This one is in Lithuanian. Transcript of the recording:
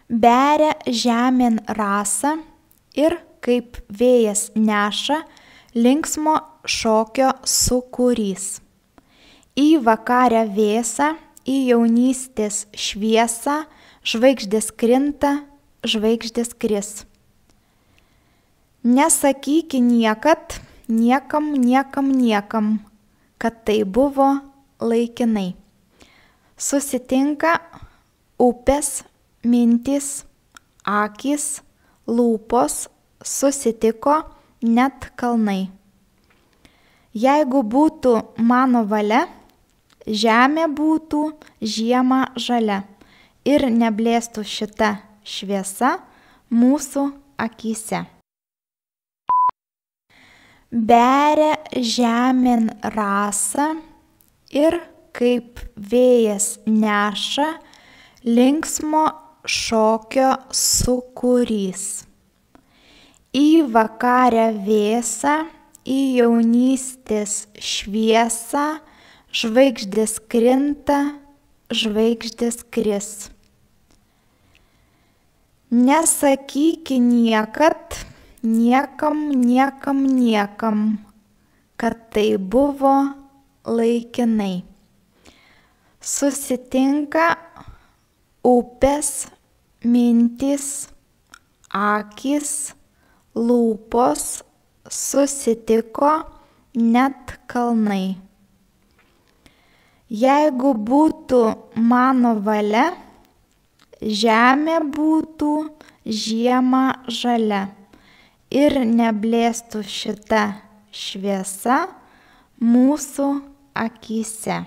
beria žemėn rasą ir kaip vėjas neša linksmo šokio sūkurys. Į vakarę vėsą, į jaunystės šviesą, žvaigždės krinta, žvaigždės kris. Nesakyki niekad, niekam, kad tai buvo laikinai. Susitinka upės, mintys, akys, lūpos, susitiko net kalnai. Jeigu būtų mano valia, žemė būtų žiemą žalia ir neblėstų šita šviesa mūsų akyse. Beria žemėn rasą ir kaip vėjas neša linksmo šokio sūkurys. Į vakarę vėsą, į jaunystės šviesą, žvaigždės krinta, žvaigždės kris. Nesakyki niekad, niekam, kad tai buvo laikinai. Susitinka upės, mintys, akys, lūpos, susitiko net kalnai. Jeigu būtų mano valia, žemė būtų žiemą žalia ir neblėstų šita šviesa mūsų akyse.